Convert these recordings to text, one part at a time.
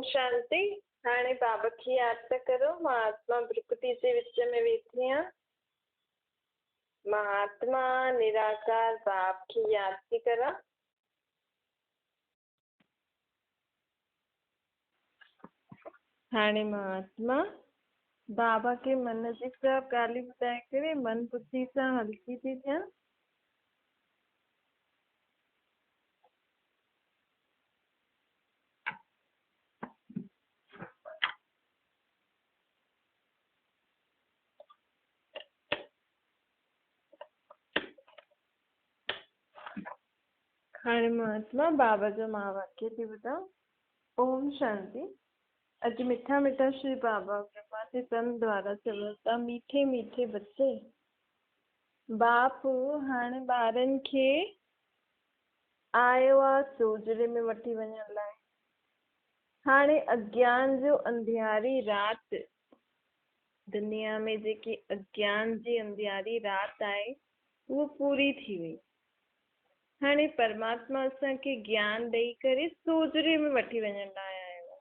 शांति। हाणे बाबा की याद था करो। महात्मा प्रकृति से विच में वेठी हैं। महात्मा निराकार बाप की याद थी करा। हाणे महात्मा बाबा के मन जी सब ॻाल्हियूं ॿुधाए करे मन बुद्धि सां हल्की थी थियनि। हाणे महात्मा बाबा जो महावाक्य थी ॿुधाओ। ओम शांति। अज मीठा मीठा श्री बाबा ब्रह्मा के तन द्वारा चवता मीठे मीठे बच्चे बाप हाणे ॿारनि खे आयो आहे सोजरे में वठी वञण लाइ। हाणे अज्ञान जो अंधियारी रात दुनिया में जेकी अज्ञान जी अंधियारी रात आहे वो पूरी थी वई। हाणे परमात्मा असांखे ज्ञान ॾेई करे सोजरे में वठी वञण लाइ आयो आहे।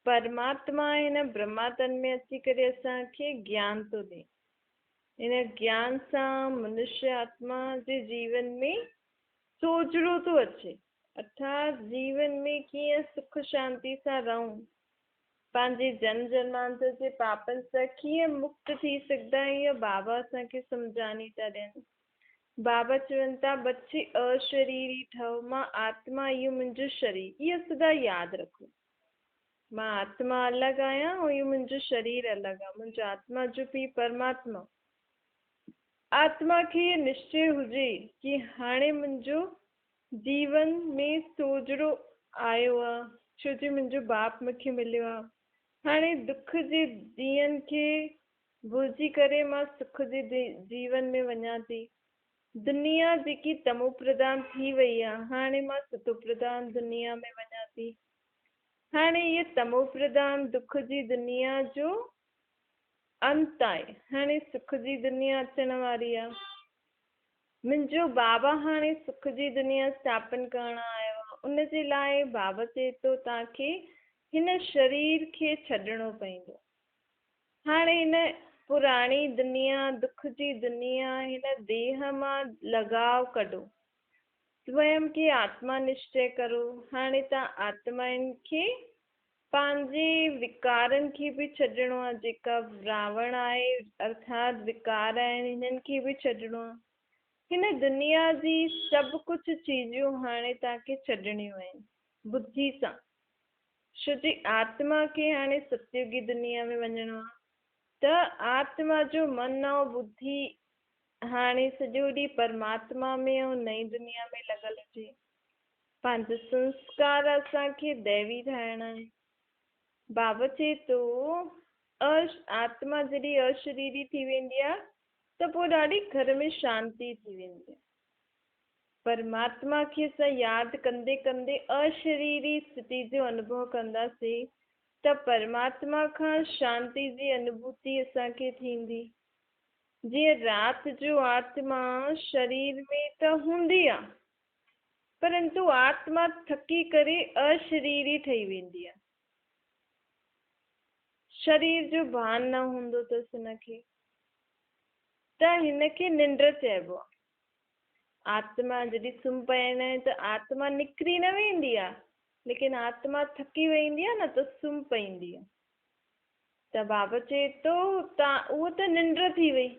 परमात्मा हिन ब्रह्मा तन में अची करे असांखे ज्ञान थो ॾे। हिन ज्ञान सां मनुष्य आत्मा जे जीवन में सोजरो थो अचे। अर्थात जीवन में कीअं सुख शांति सां रहूं, पंहिंजे जन्म जन्मांतर जे पापनि सां कीअं मुक्त थी सघंदा आहियूं, बाबा असांखे सम्झानी था ॾियनि। बाबा चवनि था बच्चे अशरीरी ठहो, मां आत्मा, इहो मुंहिंजो शरीर, इहो सदा यादि रखो। मां आत्मा अलॻि आहियां ऐं इहो मुंहिंजो शरीर अलॻि आहे। मुंहिंजो आत्मा जो पीउ परमात्मा। आत्मा खे इहो निश्चय हुजे कि हाणे मुंहिंजो जीवन में सोजरो आयो आहे, छो जो मुंहिंजो बाप मूंखे मिलियो आहे। हाणे दुख जे ॾींहंनि खे भुलिजी करे मां सुख जे जीवन में वञा थी। दुनिया जेकी तमो प्रधान थी वई आहे, हाणे मां सतो प्रधान दुनिया में वञा थी। हाणे ये तमो प्रधान दुख जी दुनिया जो अंत आहे। हाणे सुख जी दुनिया अचण वारी आहे। मुंहिंजो बाबा हाणे सुख जी दुनिया स्थापन करण आयो आहे। उन जे लाइ बाबा चए थो तव्हांखे हिन शरीर खे छॾिणो पवंदो। हाणे हिन पुराणी दुनिया, दुख जी दुनिया, हिन देह मां लगाव कढो। स्वयं खे आत्मा निश्चय करो। हाणे तव्हां आत्माउनि खे पंहिंजे विकारनि खे बि छॾिणो आहे। जेका रावण आहे अर्थात विकार आहिनि, हिननि खे बि छॾिणो आहे। हिन दुनिया जी सभु कुझु चीजूं हाणे तव्हांखे छॾणियूं आहिनि बुद्धि सां। छो जी आत्मा खे हाणे सतयुगी दुनिया में वञिणो आहे। त आत्मा जो मन ऐं बुद्धि हाणे सॼो ॾींहुं परमात्मा में ऐं नई दुनिया में लॻल हुजे। पंहिंजो संस्कार असांखे दैवी ठाहिणा आहे। बाबा चए थो आत्मा जॾहिं अशरीरी थी वेंदी आहे त पोइ ॾाढी घर में शांती थी वेंदी आहे। परमात्मा खे असां यादि कंदे कंदे अशरीरी स्थिति जो अनुभव कंदासीं त परमात्मा खां शांति जी अनुभूति असांखे थींदी। जीअं राति जो आत्मा शरीर में त हूंदी आहे, परंतु आत्मा थकी करे अशरीरी ठही वेंदी आहे। शरीर जो भान न हूंदो अथसि हिनखे, त हिनखे निंड चइबो आहे। आत्मा जॾहिं सुम्ही पवंदा आहिनि त आत्मा निकिरी न वेंदी आहे, लेकिन आत्मा थकी वेंदी आहे न त सुम्ही पवंदी आहे। त बाबा चए थो उहो त निंड थी वई,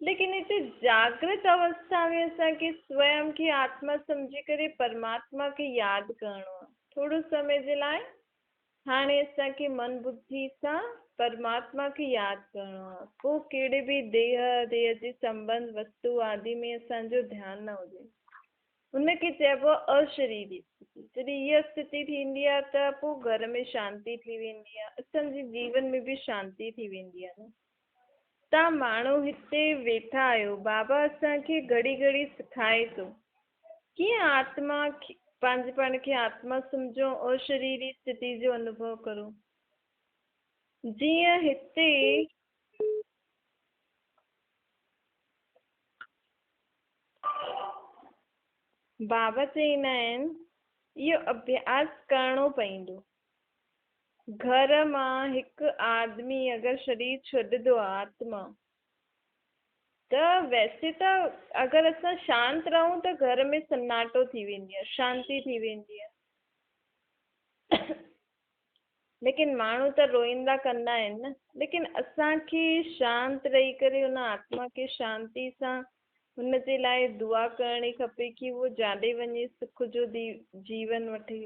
लेकिन हिते जागृत अवस्था में असांखे स्वयं खे आत्मा सम्झी करे परमात्मा खे यादि करिणो आहे थोरो समय जे लाइ। हाणे असांखे मन बुद्धि सां परमात्मा खे यादि करिणो आहे। पोइ कहिड़े बि देह जे संबंध वस्तु आदि में असांजो ध्यानु न हुजे। उनखे चइबो आहे अशरीरी स्थिति। जॾहिं इहा स्थिति थींदी आहे त पोइ घर में शांती थी वेंदी आहे, असांजे जीवन में बि शांती थी वेंदी आहे। न तव्हां माण्हू हिते वेठा आहियो, बाबा असांखे घड़ी घड़ी सिखाए थो कीअं आत्मा पंहिंजे पाण खे आत्मा सम्झो, अशरीरी स्थिति जो अनुभव करो। जीअं हिते बाबा चईंदा आहिनि इहो अभ्यास करणो पवंदो। घर मां हिकु आदमी अगरि शरीर छॾंदो आहे आत्मा, त वैसे त अगरि असां शांत रहूं त घर में सन्नाटो थी वेंदी आहे, शांती थी वेंदी आहे। लेकिन माण्हू त रोईंदा कंदा आहिनि न। लेकिन असांखे शांत रही करे उन आत्मा खे शांती सां हुनजे लाइ दुआ करणी खपे कि उहो जाॾे वञे सुख जो जीवन वठे।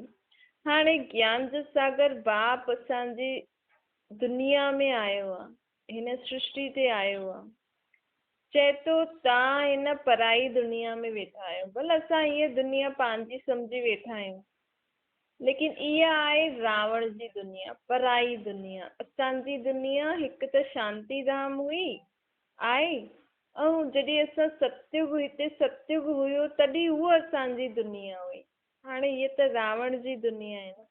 हाणे ज्ञान जो सागर बाप असांजी दुनिया में आयो आहे, हिन सृष्टि ते आयो आहे। चए थो तव्हां हिन पराई दुनिया में वेठा आहियो। भले असां हीअ दुनिया पंहिंजी सम्झी वेठा आहियूं, लेकिन इहा आहे रावण जी दुनिया, पराई दुनिया। असांजी दुनिया हिकु त शांती धाम हुई आहे, ऐं जॾहिं असां सतयुग हिते सतयुग हुयो तॾहिं उहा असांजी दुनिया हुई। हाणे हीअ त रावण जी दुनिया आहे न,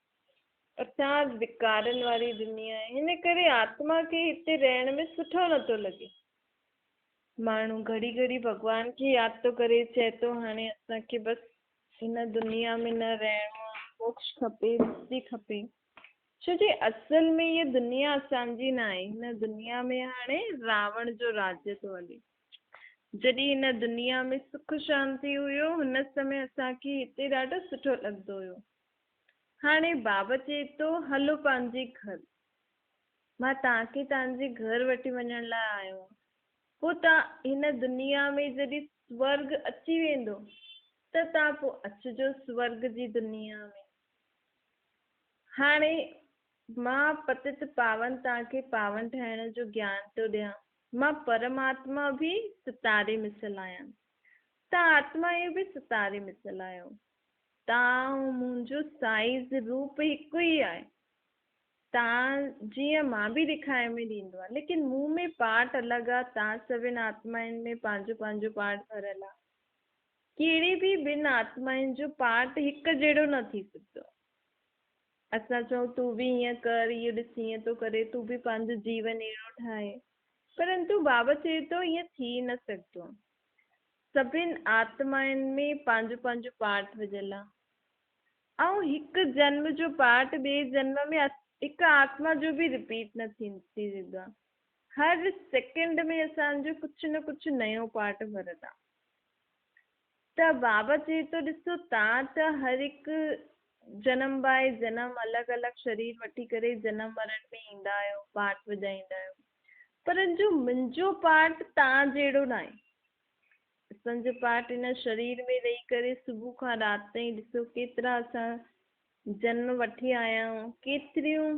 अर्थात विकारनि वारी दुनिया आहे। हिन करे आत्मा खे हिते रहण में सुठो नथो लॻे। माण्हू घड़ी घड़ी भॻवान खे यादि थो करे, चए थो हाणे असांखे बसि हिन दुनिया में न रहणो आहे, मोक्ष खपे, मुक्ति खपे। छो जे असल में ये दुनिया असांजी न आहे। हिन दुनिया में हाणे रावण जो राज्य थो हले। जॾहिं हिन दुनिया में सुख शांति हुयो, हुन समय असांखे हिते ॾाढो सुठो लॻंदो हुयो। हाणे बाबा चए थो हलो पंहिंजे घर, मां तव्हांखे तव्हांजे घर वठी वञण लाइ आयो। पोइ तव्हां हिन दुनिया में जॾहिं स्वर्ग अची वेंदो त तव्हां पोइ अचिजो स्वर्ग जी दुनिया में। हाणे मां पतित पावन तव्हांखे पावन ठाहिण जो ज्ञान थो ॾियां। मां परमात्मा बि सितारे मिसल आहियां, तव्हां आत्मा जो बि सितारे मिसल आहियो। तव्हां मुंहिंजो साइज़ रूप हिकु ई आहे। तव्हां जीअं मां बि ॾेखारे में ॾींदो आहे, लेकिन मूं में पार्ट अलॻि आहे। तव्हां सभिनि आत्माउनि में पंहिंजो पंहिंजो पार्ट भरियल आहे। कहिड़ी बि ॿिनि आत्माउनि जो पार्ट हिकु जहिड़ो न थी सघंदो। असां चऊं तूं बि हीअं कर, इहो ॾिस हीअं थो करे, तूं बि पंहिंजो जीवन अहिड़ो ठाहे, परंतु बाबा चए थो ईअं थी न सघंदो आहे। सभिनि आत्माउनि में पंहिंजो पंहिंजो पार्ट विझल आहे, ऐं हिकु जन्म जो पार्ट ॿिए जन्म में हिकु आत्मा जो बि रिपीट न थी सघंदो आहे। हर सेकेंड में असांजो कुझु न कुझु नयो पार्ट भरंदा आहे। त बाबा चए थो ॾिसो तव्हां त हर हिकु जनम बाय जनम अलॻि अलॻि शरीर वठी करे जनम मरण में ईंदा आहियो, पार्ट विझाईंदा आहियो, पर जो मुंहिंजो पार्ट तव्हां जहिड़ो न आहे। असांजो पार्ट हिन शरीर में रही करे सुबुह खां राति ताईं ॾिसो केतिरा असां जन्म वठी आया आहियूं, केतिरियूं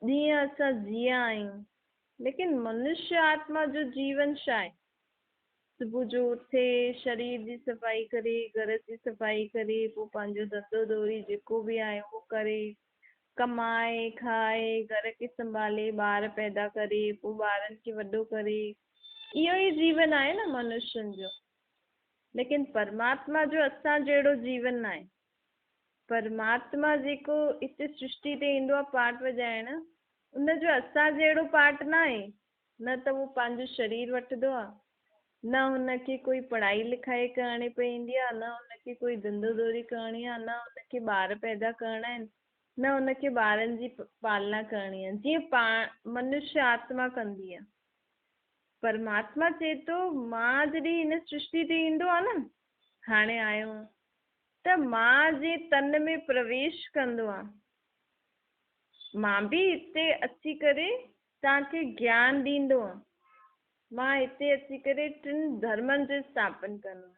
ॾींहं असां जिया आहियूं, लेकिन मनुष्य आत्मा जो जीवन छा आहे? सुबुह जो उथे, शरीर जी सफ़ाई करे, घर जी सफ़ाई करे, पोइ पंहिंजो धंधो धोरी जेको बि आहे उहो करे, कमाए खाए, घर खे संभाले, ॿार पैदा करे, पोइ ॿारनि खे वॾो करे, इहो ई जीवन आहे न मनुष्यनि जो। लेकिन परमात्मा जो असां जहिड़ो जीवन न आहे। परमात्मा जेको हिते सृष्टि ते ईंदो आहे पार्ट वॼाइण, उनजो असां जहिड़ो पार्ट न आहे। न त उहो पंहिंजो शरीर वठंदो आहे, न हुनखे कोई पढ़ाई लिखाई करणी पवंदी आहे, न हुनखे कोई धंधो धोरी करणी आहे, न हुनखे ॿार पैदा करणा आहिनि, न हुनखे ॿारनि जी पालना करणी आहे जीअं मनुष्य आत्मा कंदी आहे। परमात्मा चए थो मां जॾहिं हिन सृष्टि ते ईंदो आहे न, हाणे आयो त मां जे तन में प्रवेश कंदो आहे, मां बि हिते अची करे तव्हांखे ज्ञान ॾींदो आहे। मां हिते अची करे टिनि धर्मनि जो स्थापन कंदो आहे।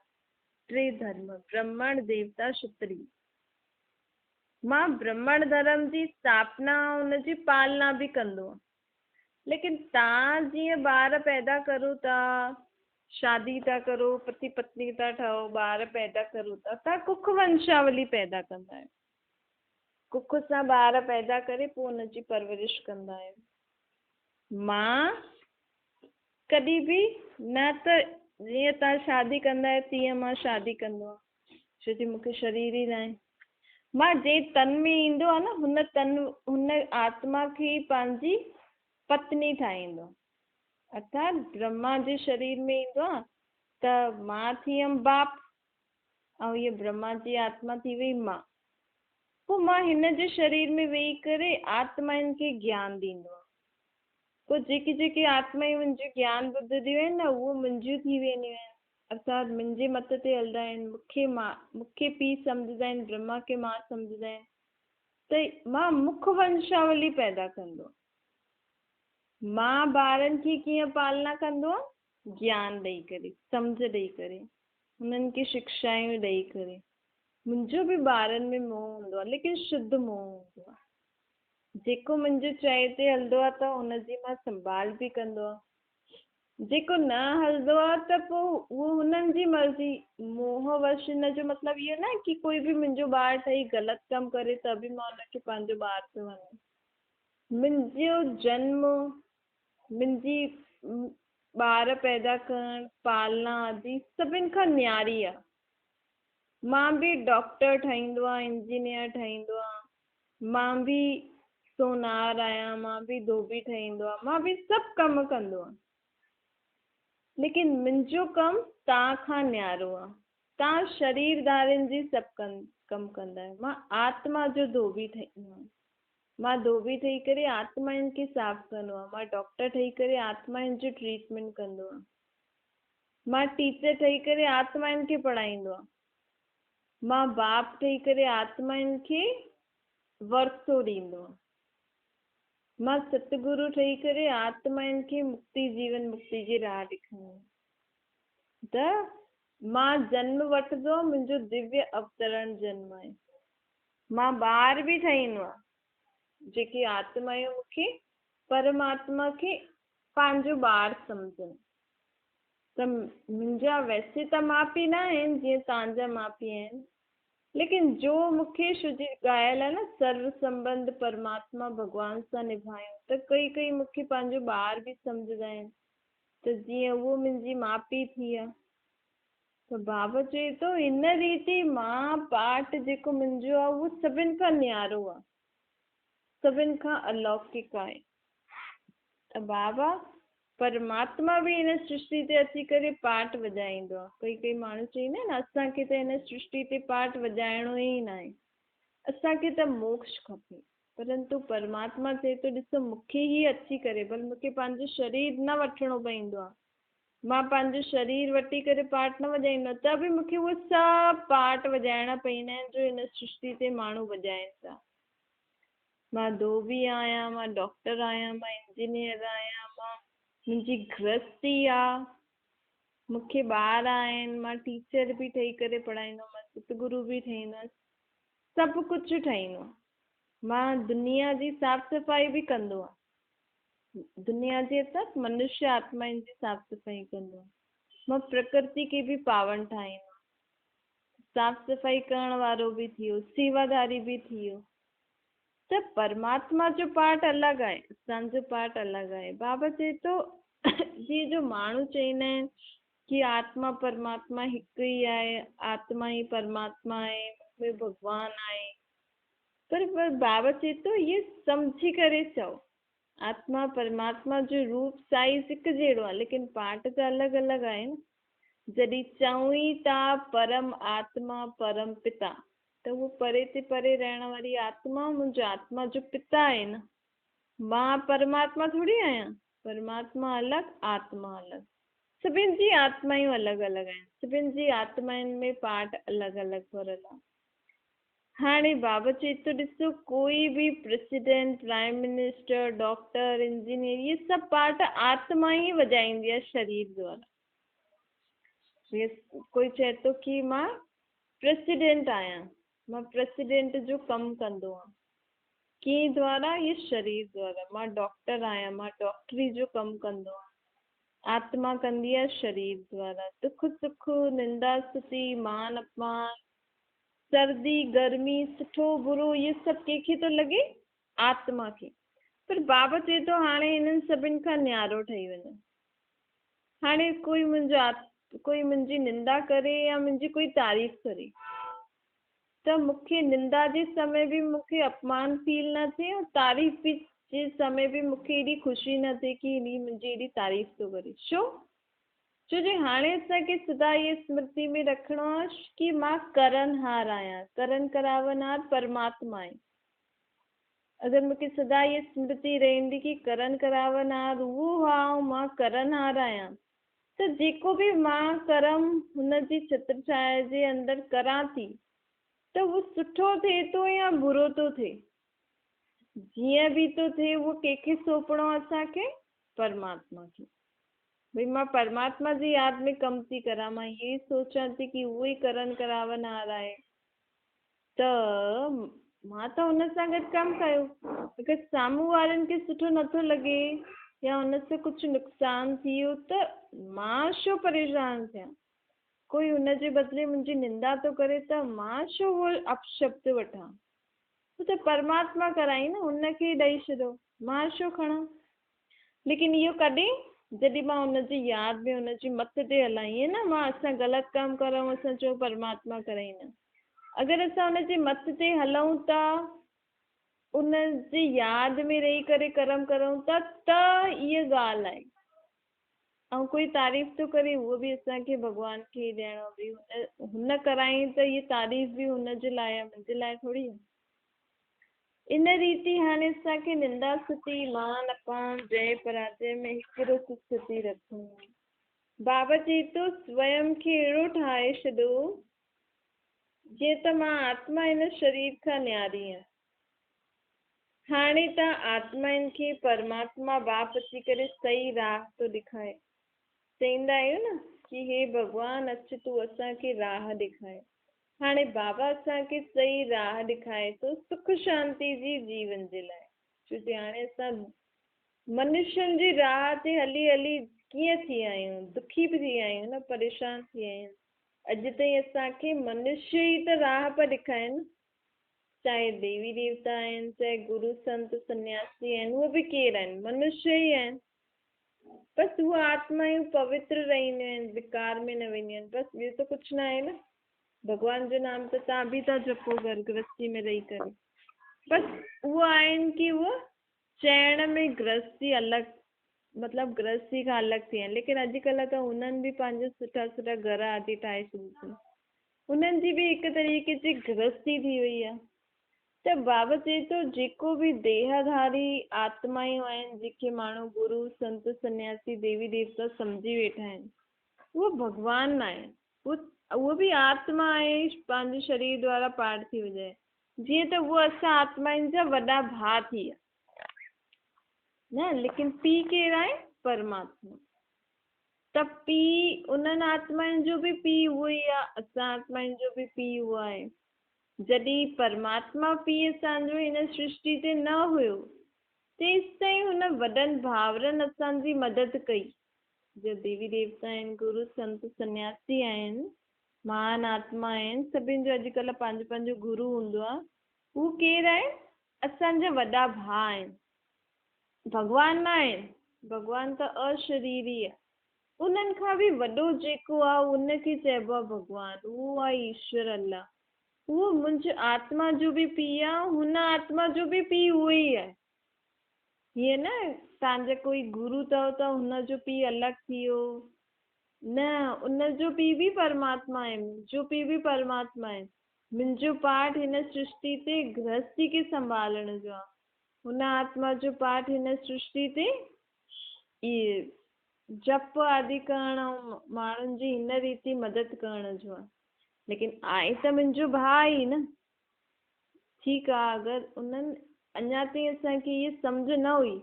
3 धर्म, ब्राह्मण, देवता, क्षत्रिय। मां ब्राह्मण धर्म जी स्थापना, हुनजी पालना बि कंदो आहे। लेकिन तव्हां जीअं ॿार पैदा करो था, शादी था करो, पति पत्नी था ठहो, ॿार पैदा करो था, तव्हां कुख वंशावली पैदा कंदा आहियो। कुख सां ॿार पैदा करे पोइ हुनजी परवरिश कंदा आहियो। मां कॾहिं बि न त जीअं तव्हां शादी कंदा आहियो तीअं मां शादी कंदो आहियां, छो कि मूंखे शरीर ई न आहे। मां जे तन में ईंदो आहे न, हुन आत्मा खे पंहिंजी पत्नी ठाहींदो। अर्थात ब्रह्मा जे शरीर में ईंदो आहे त मां थी वियमि बाप, ऐं हीअ ब्रह्मा जी आत्मा थी वई मां। पोइ मां हिन जे शरीर में वेही करे आत्माउनि खे ज्ञान ॾींदो आहे। पोइ जेकी जेकी आत्मायूं मुंहिंजो ज्ञान ॿुधंदियूं आहिनि न उहो मुंहिंजियूं थी वेंदियूं आहिनि, अर्थात मुंहिंजे मत ते हलंदा आहिनि। मूंखे पीउ सम्झंदा आहिनि, ब्रह्मा खे मां सम्झंदा आहिनि। त मां मुख वंशावली पैदा कंदो आहे। मां ॿारनि की कीअं पालना कंदो आहे? ज्ञान ॾेई करे, सम्झ ॾेई करे, हुननि खे शिक्षायूं ॾेई करे। मुंहिंजो बि ॿारनि में मोह हूंदो आहे, लेकिन शुद्ध मोह हूंदो आहे। जेको मुंहिंजे चए ते हलंदो आहे त हुनजी मां संभाल बि कंदो आहे। जेको न हलंदो आहे त पोइ उहो हुननि जी मर्ज़ी। मोह वश हिन जो मतिलबु इहो न कि कोई बि मुंहिंजो ॿारु ठही ग़लति कमु करे त बि मां हुनखे पंहिंजो ॿारु थो मञा। मुंहिंजो जनम, मुंहिंजी ॿार पैदा करणु, पालना आदि सभिनि खां न्यारी आहे। मां बि डॉक्टर ठहींदो आहे, इंजीनियर ठहींदो आहे, मां बि सोनार आहियां, मां बि धोबी ठहींदो आहे, मां बि सभु कमु कंदो आहे। लेकिन मुंहिंजो कमु तव्हां खां न्यारो आहे। तव्हां शरीरधारियुनि जी सभु कमु कंदा आहियो। मां आत्मा जो धोबी ठहींदो आहियां। मां धोबी ठही करे आत्माउनि खे साफ़ कंदो आहियां। मां डॉक्टर ठही करे आत्माउनि जो ट्रीटमेंट कंदो आहियां। मां टीचर ठही करे आत्माउनि खे पढ़ाईंदो आहियां। मां बाप ठही करे आत्माउनि खे वरतो ॾींदो आहियां। मां सतगुरु ठही करे आत्माउनि खे मुक्ति, जीवन मुक्ति जी राह ॾेखारींदो आहियां। त मां जन्म वठंदो, मुंहिंजो दिव्य अवतरण जन्म आहे। मां ॿार बि ठाहींदो आहियां, जेकी आत्मायूं मूंखे परमात्मा खे पंहिंजो ॿारु सम्झनि। त मुंहिंजा वैसे त माउ पीउ न आहिनि जीअं तव्हांजा माउ पीउ आहिनि, लेकिन जो मूंखे शुद्धि ॻाल्हि आहे न, सर्व संबंध परमात्मा भॻवान सां निभायूं, त कई मूंखे पंहिंजो ॿारु बि सम्झंदा आहिनि। त जीअं उहो मुंहिंजी माउ पीउ थी विया। त बाबा चए थो इन रीति मां पाठ जेको मुंहिंजो आहे उहो सभिनि खां न्यारो आहे, सभिनि खां अलौकिक आहे। त बाबा परमात्मा बि हिन सृष्टि ते अची करे पाठ वॼाईंदो आहे। कई माण्हू चईंदा आहिनि असांखे त हिन सृष्टि ते पाठ वॼाइणो ई न आहे, असांखे त मोक्ष खपे। परंतु परमात्मा चए थो ॾिसो मूंखे ई अची करे, भले मूंखे पंहिंजो शरीर न वठिणो पवंदो आहे, मां पंहिंजो शरीर वठी करे पाठ न वॼाईंदो, त बि मूंखे उहे सभु पाठ वॼाइणा पवंदा आहिनि जो हिन सृष्टि ते माण्हू वॼाइनि था। मां धोबी आहियां, मां डॉक्टर आहियां, मां इंजीनियर आहियां, मां मुंहिंजी गृहस्थी आहे, मूंखे ॿार आहिनि, मां टीचर बि ठही करे पढ़ाईंदो, मां सतगुरु बि ठहींदसि, सभु कुझु ठाहींदो। मां दुनिया जी साफ़ सफ़ाई बि कंदो आहे, दुनिया जे तक मनुष्य आत्माउनि जी साफ़ सफ़ाई कंदो आहे। मां प्रकृति खे बि पावन ठाहींदो, साफ़ सफ़ाई करण वारो बि थी वियो, सेवादारी बि थी वियो। त परमात्मा जो पाठ अलॻि आहे, असांजो पाठ अलॻि आहे। बाबा चए थो जीअं जो माण्हू चईंदा आहिनि कि आत्मा परमात्मा हिकु ई आहे, आत्मा ई परमात्मा आहे, में भॻवान आहे, पर बाबा चए थो इहे सम्झी करे चओ। आत्मा परमात्मा जो रूप साइज़ हिकु जहिड़ो आहे, लेकिन पाठ त अलॻि अलॻि आहे न। जॾहिं चऊं ई था परम आत्मा परम पिता, त उहो परे ते परे रहण वारी आत्मा मुंहिंजो आत्मा जो पिता आहे न। मां परमात्मा थोरी आहियां, परमात्मा अलॻि, आत्मा अलॻि। सभिनि जी आत्मायूं अलॻि अलॻि आहिनि, सभिनि जी आत्माउनि में पाठ अलॻि अलॻि भरियल आहे। हाणे बाबा चए थो ॾिसो कोई बि president, prime minister, doctor, engineer, इहे सभु पाठ आत्मा ई वॼाईंदी आहे शरीर द्वारा। कोई चए थो कि मां प्रेसिडेंट आहियां, मां प्रेसिडेंट जो कमु कंदो आहियां, कंहिं द्वारा? ये शरीर द्वारा। मां डॉक्टर आहियां, मां डॉक्टरी जो कमु कंदो आहियां, आत्मा कंदी आहे शरीर द्वारा। दुख सुख, निंदा स्तुति, मान अपमान, सर्दी गर्मी, सुठो बुरो, ये सभु कंहिंखे थो लॻे? आत्मा खे। पर बाबा चए थो हाणे हिननि सभिनि खां न्यारो ठही वञे। हाणे कोई मुंहिंजी निंदा करे या मुंहिंजी कोई तारीफ़ करे, त मूंखे निंदा जे समय बि मूंखे अपमान फील न थिए, और तारीफ़ जे समय बि मूंखे एॾी ख़ुशी न थिए कि मुंहिंजी एॾी तारीफ़ थो करे। छो? छो जे हाणे असांखे सदा ये स्मृति में रखिणो आहे कि मां करणहार आहियां, करण करावनहार परमात्मा आहे। अगर मूंखे सदा ये स्मृति रहंदी कि करण करावनहार उहो आहे ऐं मां करणहार आहियां, त जेको बि मां कर्म हुनजी छत्र छाया जे अंदरि करां थी त उहो सुठो थिए थो या बुरो थो थिए, जीअं बि थो थिए उहो कंहिंखे सौंपणो आहे असांखे? परमात्मा खे। भई मां परमात्मा जी यादि में कमु थी करां, मां ये सोचां थी कि उहो ई करण करावनहार आहे, त मां त हुन सां गॾु कमु कयो। अगरि साम्हूं वारनि खे सुठो नथो लॻे या हुन सां कुझु नुक़सान थी वियो त मां छो परेशान थियां? कोई हुनजे बदिले मुंहिंजी निंदा थो करे त मां छो उहो अपशब्द वठां? त परमात्मा कराई न, हुनखे ॾेई छॾो, मां छो खणां? लेकिन इहो कॾहिं? जॾहिं मां हुनजी यादि में हुनजी मत ते हलां, ईअं न मां असां ग़लति कमु करूं असां चऊं परमात्मा कराई न। अगरि असां हुनजी मत ते हलूं था, उनजी यादि में रही करे कर्म करूं था, त इहा ॻाल्हि आहे। ऐं कोई तारीफ़ थो करे उहो बि असांखे भॻवान खे ॾियणो, बि हुन कराई त इहा तारीफ़ बि हुनजे लाइ आहे, मुंहिंजे लाइ थोरी आहे। इन रीति हाणे असांखे निंदा स्तुति मान अपान जय पराजय में हिकिड़ो स्थिति रखूं। बाबा चई थो स्वयं खे अहिड़ो ठाहे छॾो जीअं त मां आत्मा हिन शरीर खां न्यारी आहियां। हाणे तव्हां आत्माउनि खे परमात्मा बाप अची करे सही राह थो ॾेखारे। चईंदा आहियो न कि हे भॻवान अच तूं असांखे राह ॾेखारे। हाणे बाबा असांखे सही राह ॾेखारे थो सुख शांति जी जीवन जे लाइ। छो जे हाणे असां मनुष्यनि जी राह ते हली हली कीअं थी विया आहियूं, दुखी बि थी विया आहियूं न, परेशान थी विया आहियूं। अॼु ताईं असांखे मनुष्य ई त राह पिया ॾेखारनि, चाहे देवी देवता आहिनि, चाहे गुरु संत सन्यासी आहिनि, उहे बि केरु आहिनि? मनुष्य ई आहिनि। बसि उहे आत्मायूं पवित्र रहंदियूं आहिनि, विकार में न वेंदियूं आहिनि, बसि ॿियो त कुझु न आहे न। भॻवान जो नाम त तव्हां बि था जपो घर गृहस्थी में रही करे। बसि उहो आहिनि कि उहो चइण में गृहस्थी अलॻि, मतिलबु गृहस्थी खां अलॻि थी आहिनि, लेकिन अॼुकल्ह त उन्हनि बि पंहिंजा सुठा सुठा घर आदि ठाहे छॾिया। उन्हनि जी बि हिकु तरीक़े जी गृहस्थी थी वई आहे। त बाबा चए थो जेको बि देहधारी आत्मायूं आहिनि, जेके माण्हू गुरु संत सन्यासी देवी देवता सम्झी वेठा आहिनि, उहो भॻवान न आहे, उहो बि आत्मा आहे, पंहिंजे शरीर द्वारा पाठ थी वञे। जीअं त उहो असां आत्माउनि जा वॾा भाउ थी विया न, लेकिन पीउ केरु आहे? परमात्मा। त पीउ उन्हनि आत्माउनि जो बि पीउ उहो ई आहे, असां आत्माउनि जो बि पीउ उहो आहे। जॾहिं परमात्मा पीउ असांजो हिन सृष्टि ते न हुयो, तेसि ताईं हुन वॾनि भाउरनि असांजी मदद कई। जो देवी देवता आहिनि, गुरु संत सन्यासी आहिनि, महान आत्मा आहिनि, सभिनि जो अॼुकल्ह पंहिंजो पंहिंजो गुरु हूंदो आहे। हू केरु आहे? असांजा वॾा भाउ आहिनि, भॻवान न आहिनि। भॻवान त अशरीरी आहे। उन्हनि खां बि वॾो जेको आहे उनखे चइबो आहे भॻवान, उहो आहे ईश्वर अल्लाह। उहो मुंहिंजो आत्मा जो बि पीउ आहे, हुन आत्मा जो बि पीउ उहो ई आहे। हीअं न तव्हांजा कोई गुरु अथव त हुनजो पीउ अलॻि थी वियो, न, उनजो पीउ बि परमात्मा आहे, मुंहिंजो पीउ बि परमात्मा आहे। मुंहिंजो पाठ हिन सृष्टि ते गृहस्थी खे संभालण जो आहे, हुन आत्मा जो पाठ हिन सृष्टि ते इहे जप आदि करण ऐं माण्हुनि जी हिन रीति मदद करण जो आहे। लेकिन आहे त मुंहिंजो भाउ ई न। ठीकु आहे, अगरि उन्हनि अञा ताईं असांखे इहे सम्झ न हुई,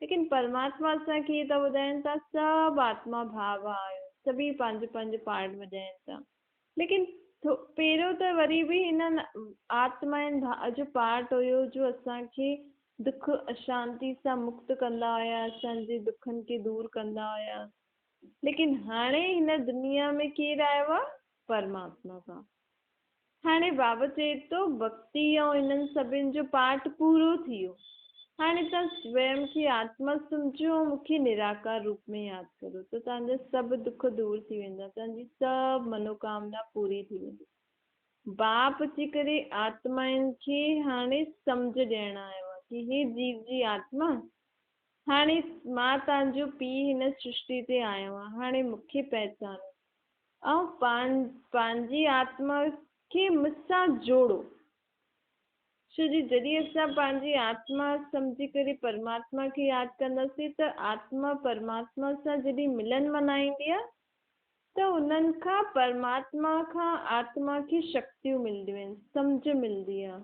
लेकिन परमात्मा असांखे इहे था ॿुधाइनि था सभु आत्मा भाउ भाउ आहियो, सभी पंहिंजो पंहिंजो पाठ वॼाइनि था। लेकिन पहिरियों त वरी बि हिननि आत्माउनि भाउ जो पाठ हुयो जो असांखे दुख अशांति सां मुक्त कंदा हुया, असांजे दुखनि खे दूरि कंदा हुया। लेकिन हाणे हिन दुनिया में केरु आयो आहे? परमात्मा खां। हाणे बाबा चए थो भक्ति ऐं हिननि सभिनि जो पाठ पूरो थी वियो। हाणे तव्हां स्वयं खे आत्मा सम्झो ऐं मूंखे निराकार रूप में यादि करो, त तव्हांजा सभु दुख दूरि थी वेंदा, तव्हांजी सभु मनोकामना पूरी थी वेंदी। बाप अची करे आत्माउनि खे हाणे सम्झ ॾियणु आयो आहे कि हे जीव जी आत्मा, हाणे मां तव्हांजो पीउ हिन सृष्टि ते आयो आहे, हाणे मूंखे पहचानो ऐं पंहिंजी आत्मा खे मूंसां जोड़ो। छो जी जॾहिं असां पंहिंजी आत्मा सम्झी करे परमात्मा खे यादि कंदासीं त आत्मा परमात्मा सां जॾहिं मिलन मनाईंदी आहे त उन्हनि खां परमात्मा खां आत्मा खे शक्तियूं मिलंदियूं आहिनि, सम्झ मिलंदी आहे।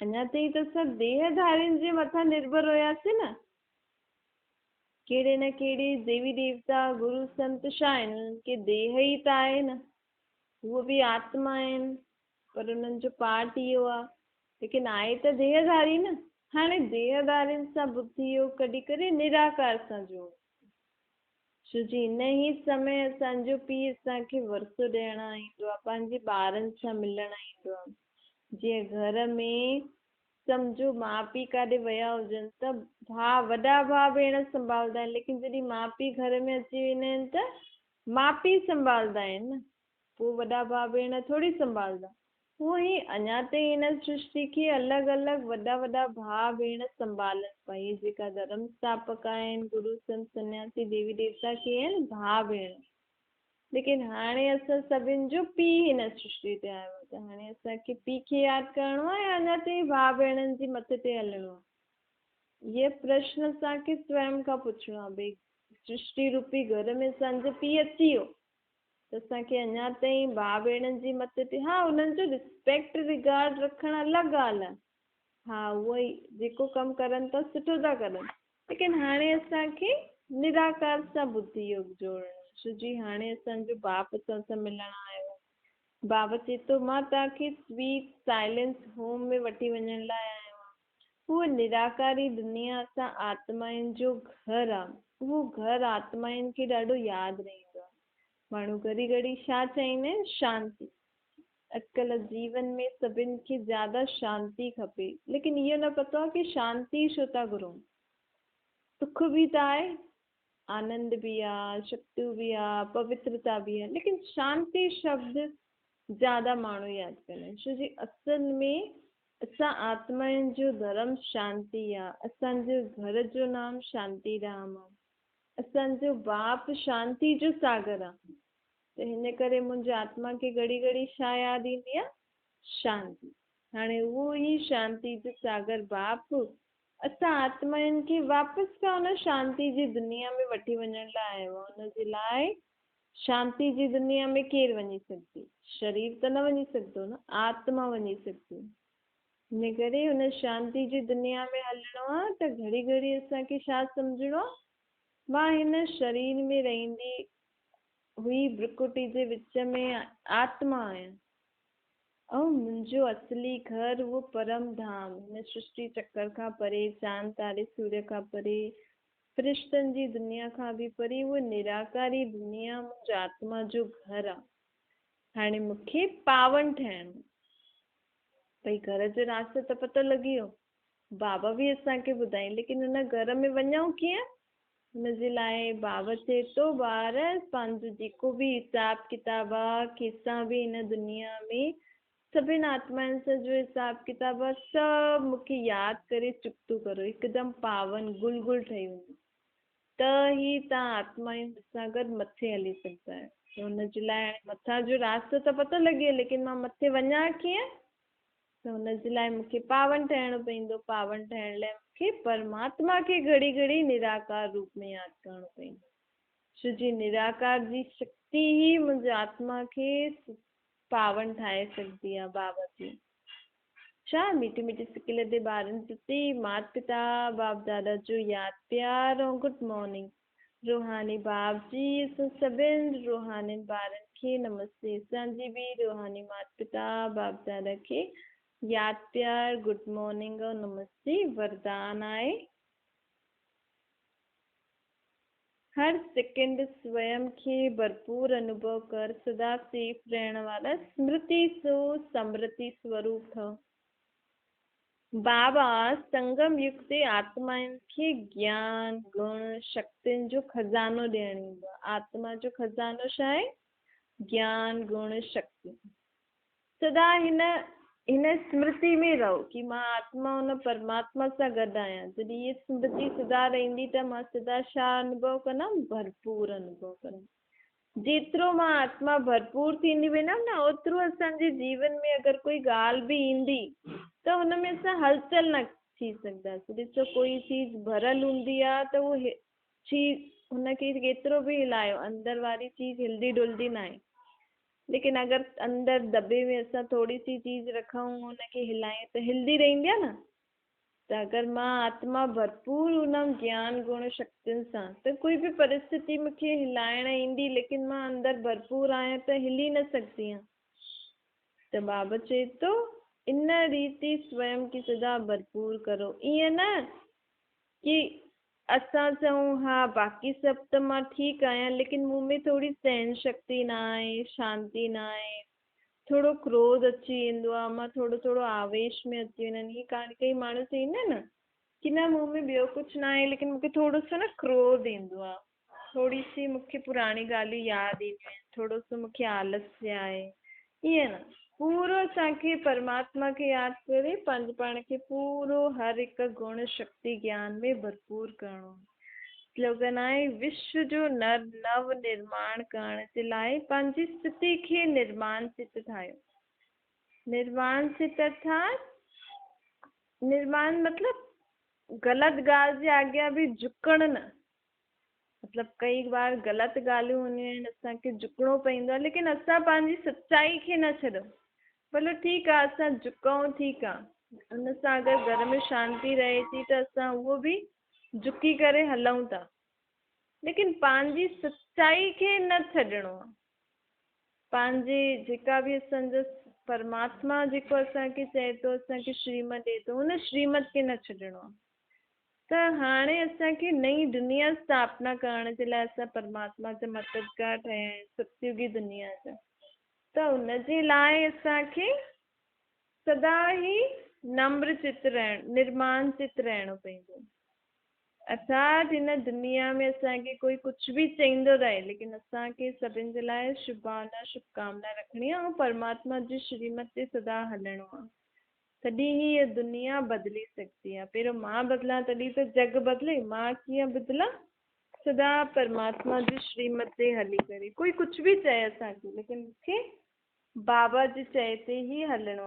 अञा ताईं त असां देहधारियुनि जे मथां निर्भर हुयासीं न, कहिड़े न कहिड़े देवी देवता गुरु संत छा आहिनि, कि देह ई त आहे न, उहो बि आत्मा आहिनि, पर उन्हनि जो पार्ट इहो आहे, लेकिन आहे त देहधारी न। हाणे देहधारियुनि सां बुद्धि योग कढी करे निराकार सां जोड़ो। छो जी हिन ई समय असांजो पीउ असांखे वरसो ॾियणु ईंदो आहे, पंहिंजे ॿारनि सां मिलणु ईंदो आहे। जीअं घर में सम्झो माउ पीउ काॾे विया हुजनि त वॾा भाउ भेण संभालंदा आहिनि, लेकिन जॾहिं माउ पीउ घर में अची वेंदा आहिनि त माउ पीउ संभालंदा आहिनि न, पोइ वॾा भाउ भेण थोरी संभालंदा। उहो ई अञा ताईं हिन सृष्टि खे अलॻि अलॻि वॾा वॾा भाउ भेण संभालनि पई, जेका धर्म स्थापक आहिनि गुरु संत सन्यासी देवी देवता खे आहिनि भाउ भेण। लेकिन हाणे असां सभिनि जो पीउ हिन सृष्टि ते आयो आहे, त हाणे असांखे पीउ खे यादि करिणो आहे या अञा ताईं भाउ भेणनि जी मत ते हलणो आहे? इहे प्रश्न असांखे स्वयं खां पुछणो आहे। भई सृष्टि रूपी घर में असांजो पीउ अची वियो त असांखे अञा ताईं भाउ भेणनि जी मत ते, हा उन्हनि जो रिस्पेक्ट रिगार्ड रखणु अलॻि ॻाल्हि आहे, हा उहो ई जेको कमु करनि था सुठो था करनि, लेकिन हाणे असांखे निराकार सां बुद्धि योग जोड़णो। छो जी हाणे असांजो बाप असां सां मिलणु आयो, बाबा चए थो मां तव्हांखे स्वीट साइलेंस होम में वठी वञण लाइ आयो आहियां। उहो निराकारी दुनिया असां आत्माउनि जो घरु आहे, उहो घरु आत्माउनि खे ॾाढो यादि रहंदो आहे। माण्हू घड़ी घड़ी छा चाहींदा आहिनि? शांति। अॼुकल्ह जीवन में सभिनि खे ज़्यादा शांती खपे, लेकिन इहो न पतो आहे कि शांती छो था घुरूं। सुख बि त आहे, आनंद भी आहे, शक्ति भी आहे, पवित्रता भी आहे, लेकिन शांति शब्द ज़्यादा माण्हू यादि कंदा आहिनि। छो जी असल में असां आत्माउनि जो धर्म शांति आहे, असांजे घर जो नाम शांति धाम आहे, असांजो बाप शांति जो सागर आहे। त हिन करे मुंहिंजी आत्मा खे घड़ी घड़ी छा यादि ईंदी आहे? शांति। हाणे उहो ई शांति जो सागर बाप असां आत्माउनि खे वापसि खां हुन शांति जी दुनिया में वठी वञण लाइ आयो आहे। हुनजे लाइ शांति जी दुनिया में केरु वञी सघंदी? शरीर त न वञी सघंदो न, आत्मा वञी सघंदी। हिन करे हुन शांति जी दुनिया में हलणो आहे त घड़ी घड़ी असांखे छा सम्झणो आहे? मां हिन शरीर में रहंदी हुई भ्रिकुटी जे विच में आत्मा आहियां, ऐं मुंहिंजो असली घर उहो परम धाम, हिन सृष्टि चक्कर खां परे, चांद तारे सूर्य खां परे, फ़रिश्तनि जी दुनिया खां बि परे, उहो निराकारी दुनिया मुंहिंजो आत्मा जो घर आहे। हाणे मूंखे पावन ठहिणो, भई घर जो रास्तो त पतो लॻी वियो, बाबा बि असांखे ॿुधाईं, लेकिन हुन घर में वञूं कीअं? हुनजे लाइ बाबा चए थो ॿार पंहिंजो जेको बि हिसाब किताब आहे, कंहिंसां बि हिन दुनिया में सभिनि आत्माउनि सां जो हिसाब किताब आहे सभु मूंखे यादि करे चुप्तो करो, हिकदमि पावन गुल गुल ठही वञो, त ई तव्हां आत्माउनि सां गॾु मथे हली सघंदा आहियो। त हुनजे लाइ हाणे मथां जो रास्तो त पतो लॻी वियो, लेकिन मां मथे वञा कीअं? त हुनजे लाइ मूंखे पावन ठहिणो पवंदो। पावन ठहिण लाइ मूंखे परमात्मा खे घड़ी घड़ी निराकार रूप में यादि करणो पवंदो। छो जी निराकार जी शक्ति ई मुंहिंजे आत्मा खे पावन ठाहे सघंदी आहे। बाबा जी छा मीठी मीठी सिकिल ते ॿारनि प्रति माता पिता बाप दादा जो यादि प्यार ऐं गुड मॉर्निंग। रूहानी बाप जी असां सभिनि रूहानी ॿारनि खे नमस्ते। असांजी बि रूहानी माता पिता बाप दादा खे यादि प्यार गुड मॉर्निंग और नमस्ते वरदान आहे। हर सेकंड स्वयं खे भरपूर अनुभव कर, सदा सेफ रहण वारा स्मृति सो समृद्धि स्वरूप ठहो। बाबा संगम युग ते आत्माउनि खे ज्ञान गुण शक्तियुनि जो खज़ानो ॾियणु ईंदो आहे। आत्मा जो खज़ानो छा आहे? ज्ञान गुण शक्ति। सदा हिन इन स्मृति में रहो कि मां आत्मा उन परमात्मा सां गॾु आहियां। जॾहिं ये स्मृति सदा रहंदी त मां सदा छा अनुभव कंदमि? भरपूर अनुभव कंदमि। जेतिरो मां आत्मा भरपूर थींदी वेंदमि न, ओतिरो असांजे जीवन में अगरि कोई ॻाल्हि बि ईंदी त हुन में असां हलचल न थी सघंदासीं। ॾिसो कोई चीज भरियल हूंदी आहे त उहो चीज हुनखे केतिरो बि हिलायो, अंदर वारी चीज हिलदी डुलदी न आहे। लेकिन अगरि अंदर दॿे में असां थोरी सी चीज रखूं, हुनखे हिलायूं त हिलदी रहंदी आहे न। त अगरि मां आत्मा भरपूर हूंदमि ज्ञान गुण शक्तियुनि सां त कोई बि परिस्थिति मूंखे हिलाइण ईंदी, लेकिन मां अंदर भरपूर आहियां त हिली न सघंदी आहियां। त बाबा चए थो इन रीति स्वयं की सदा भरपूर करो। ईअं न कि असां चऊं हा बाक़ी सभु त मां ठीकु आहियां, लेकिन मूं में थोरी सहन शक्ति न आहे, शांती न आहे, थोरो क्रोध अची वेंदो आहे, मां थोरो थोरो आवेश में अची वेंदा आहिनि। हीअं कई माण्हू चईंदा आहिनि न कि न मूं में ॿियो कुझु न आहे, लेकिन मूंखे थोरो सो न क्रोध ईंदो आहे, थोरी सी मूंखे पुराणी ॻाल्हियूं यादि ईंदियूं आहिनि, थोरो सो मूंखे आलस्य आहे। ईअं न, पूरो असांखे परमात्मा खे यादि करे पंहिंजे पाण खे पूरो हर हिकु गुण शक्ति ज्ञान में भरपूर करिणो। स्लोगन आहे विश्व जो नव निर्माण करण जे लाइ पंहिंजी स्थिति खे निर्माण चित ठाहियो। निर्माण चित अर्थात निर्माण मतिलबु ग़लति ॻाल्हि जे अॻियां बि झुकण न। मतिलबु कई बार ग़लति ॻाल्हियूं हूंदियूं आहिनि, असांखे झुकणो पवंदो आहे, लेकिन असां पंहिंजी सच्चाई खे न छॾूं। भले ठीकु आहे असां झुकऊं, ठीकु आहे, हुन सां अगरि घर में शांती रहे थी त असां उहो बि झुकी करे हलूं था, लेकिन पंहिंजी सच्चाई खे न छॾिणो आहे। पंहिंजे जेका बि असांजो परमात्मा जेको असांखे चए थो, असांखे श्रीमत ॾिए थो, हुन श्रीमत खे न छॾिणो आहे। त हाणे असांखे नई दुनिया स्थापना करण जे लाइ असां परमात्मा जा मददगार ठहिया आहियूं, सतयुगी दुनिया जा। त हुनजे लाइ असांखे सदा ई नम्र चित रहणु, निर्माण चित रहणो पवंदो। अर्थात हिन दुनिया में असांखे कोई कुझु बि चईंदो रहे, लेकिन असांखे सभिनि जे लाइ शुभभावना शुभकामना रखणी आहे ऐं परमात्मा जी श्रीमत ते सदा हलणो आहे। तॾहिं ही ये दुनिया बदिली सघंदी आहे। पहिरियों मां बदिलां तॾहिं त जग बदिले। मां कीअं बदिलां? सदा परमात्मा जी श्रीमत ते हली करे। कोई कुझु बि चए असांखे, लेकिन मूंखे बाबा जी चए ते ई हलणो आहे।